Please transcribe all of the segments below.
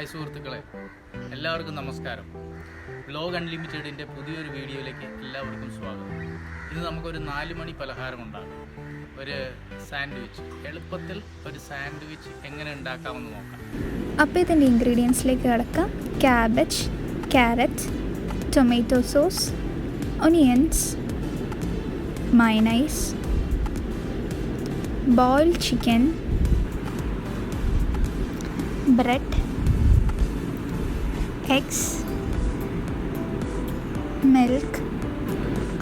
Hi സുഹൃത്തുക്കളെ, എല്ലാവർക്കും നമസ്കാരം. വ്ലോഗ് അൺലിമിറ്റഡിൻ്റെ പുതിയൊരു വീഡിയോയിലേക്ക് എല്ലാവർക്കും സ്വാഗതം. ഇന്ന് നമുക്കൊരു 4 മണി പലഹാരം ഉണ്ടാകും, ഒരു സാൻഡ്വിച്ച്. എളുപ്പത്തിൽ ഒരു സാൻഡ്വിച്ച് എങ്ങനെ ഉണ്ടാക്കാമെന്ന് നോക്കാം. അപ്പോൾ ഇതിൻ്റെ ഇൻഗ്രീഡിയൻസിലേക്ക് കിടക്കാം. Cabbage, carrot, tomato sauce, onions, mayonnaise, boiled chicken, bread, eggs, milk.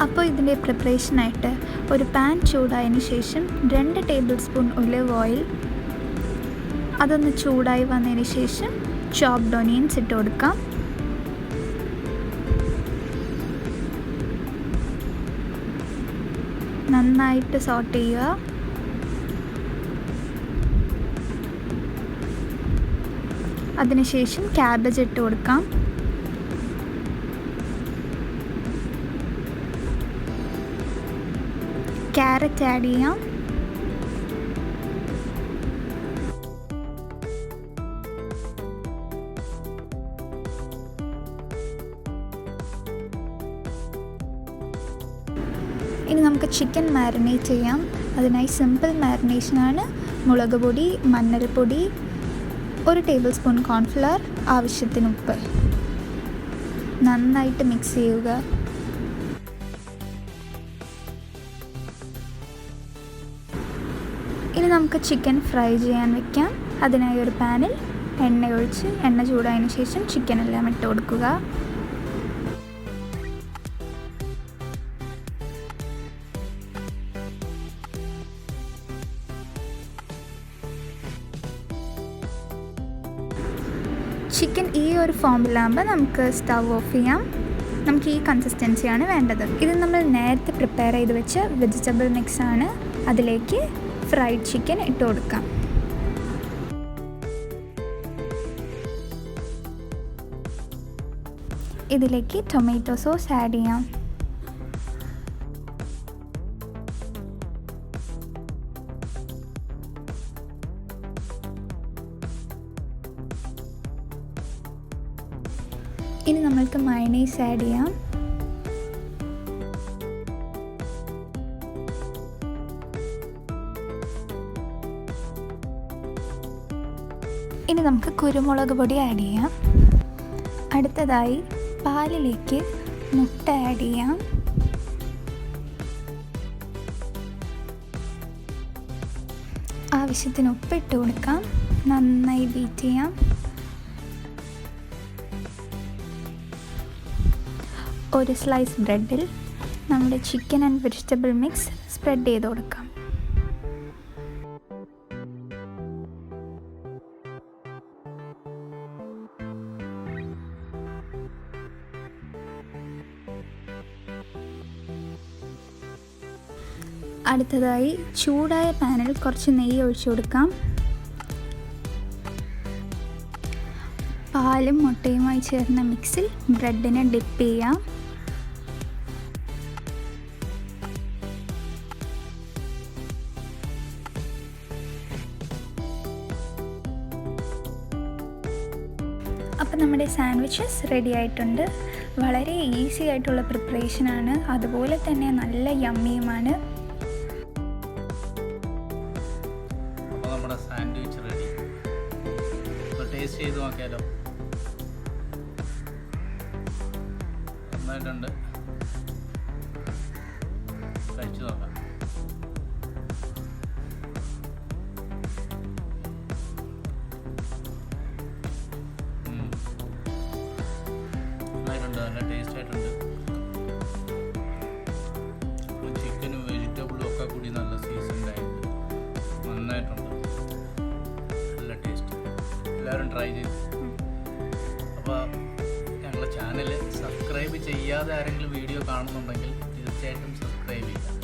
അപ്പോൾ ഇതിൻ്റെ പ്രിപ്പറേഷനായിട്ട് ഒരു പാൻ ചൂടായതിന് ശേഷം 2 ടേബിൾ സ്പൂൺ ഒലിവ് ഓയിൽ, അതൊന്ന് ചൂടായി വന്നതിന് ശേഷം ചോപ്ഡ് ഓണിയൻസ് ഇട്ട് കൊടുക്കാം. നന്നായിട്ട് സോട്ട് ചെയ്യുക. അതിനുശേഷം ക്യാബേജ് ഇട്ട് കൊടുക്കാം. ക്യാരറ്റ് ആഡ് ചെയ്യാം. ഇനി നമുക്ക് ചിക്കൻ മാരിനേറ്റ് ചെയ്യാം. അതിനായി സിമ്പിൾ മാരിനേഷനാണ്. മുളക് പൊടി, മഞ്ഞൾപ്പൊടി, 1 ടേബിൾ സ്പൂൺ കോൺഫ്ലവർ, ആവശ്യത്തിന് ഉപ്പ്. നന്നായിട്ട് മിക്സ് ചെയ്യുക. ഇനി നമുക്ക് ചിക്കൻ ഫ്രൈ ചെയ്യാൻ വെക്കാം. അതിനായി ഒരു പാനിൽ എണ്ണ ഒഴിച്ച് എണ്ണ ചൂടായതിനു ശേഷം ചിക്കൻ എല്ലാം ഇട്ട് കൊടുക്കുക. ചിക്കൻ ഈ ഒരു ഫോമിലാകുമ്പോൾ നമുക്ക് സ്റ്റവ് ഓഫ് ചെയ്യാം. നമുക്ക് ഈ കൺസിസ്റ്റൻസിയാണ് വേണ്ടത്. ഇത് നമ്മൾ നേരത്തെ പ്രിപ്പയർ ചെയ്ത് വെച്ച വെജിറ്റബിൾ മിക്സാണ്. അതിലേക്ക് ഫ്രൈഡ് ചിക്കൻ ഇട്ട് കൊടുക്കാം. ഇതിലേക്ക് ടൊമാറ്റോ സോസ് ആഡ് ചെയ്യാം. ഇനി നമ്മൾക്ക് മയണൈസ് ആഡ് ചെയ്യാം. ഇനി നമുക്ക് കുരുമുളക് പൊടി ആഡ് ചെയ്യാം. അടുത്തതായി പാലിലേക്ക് മുട്ട ആഡ് ചെയ്യാം. ആവശ്യത്തിന് ഉപ്പിട്ട് കൊടുക്കാം. നന്നായി ബീറ്റ് ചെയ്യാം. ഒരു സ്ലൈസ് ബ്രെഡിൽ നമ്മുടെ chicken and vegetable mix spread ചെയ്ത് കൊടുക്കാം. അടുത്തതായി ചൂടായ പാനിൽ കുറച്ച് നെയ്യ് ഒഴിച്ചു കൊടുക്കാം. പാലും മുട്ടയുമായി ചേർന്ന മിക്സിൽ ബ്രെഡിനെ ഡിപ്പ് ചെയ്യാം. അപ്പോൾ നമ്മുടെ സാൻഡ്വിച്ചസ് റെഡി ആയിട്ടുണ്ട്. വളരെ ഈസി ആയിട്ടുള്ള പ്രിപ്പറേഷനാണ്, അതുപോലെ തന്നെ നല്ല യമ്മിയുമാണ്. അപ്പോൾ നമ്മുടെ സാൻഡ്വിച്ച് റെഡി. ടേസ്റ്റ് ചെയ്ത് നോക്കിയാലോ? നന്നായിട്ടുണ്ട്. കഴിച്ചു നോക്കാം. നല്ല ടേസ്റ്റ് ആയിട്ടുണ്ട്. ചിക്കനും വെജിറ്റബിളും ഒക്കെ കൂടി നല്ല സീസൺഡായിട്ട് നന്നായിട്ടുണ്ട്. നല്ല ടേസ്റ്റ്. എല്ലാവരും ട്രൈ ചെയ്തു. അപ്പോൾ ഞങ്ങളുടെ ചാനൽ സബ്സ്ക്രൈബ് ചെയ്യാതെ ആരെങ്കിലും വീഡിയോ കാണുന്നുണ്ടെങ്കിൽ തീർച്ചയായിട്ടും സബ്സ്ക്രൈബ് ചെയ്യുക.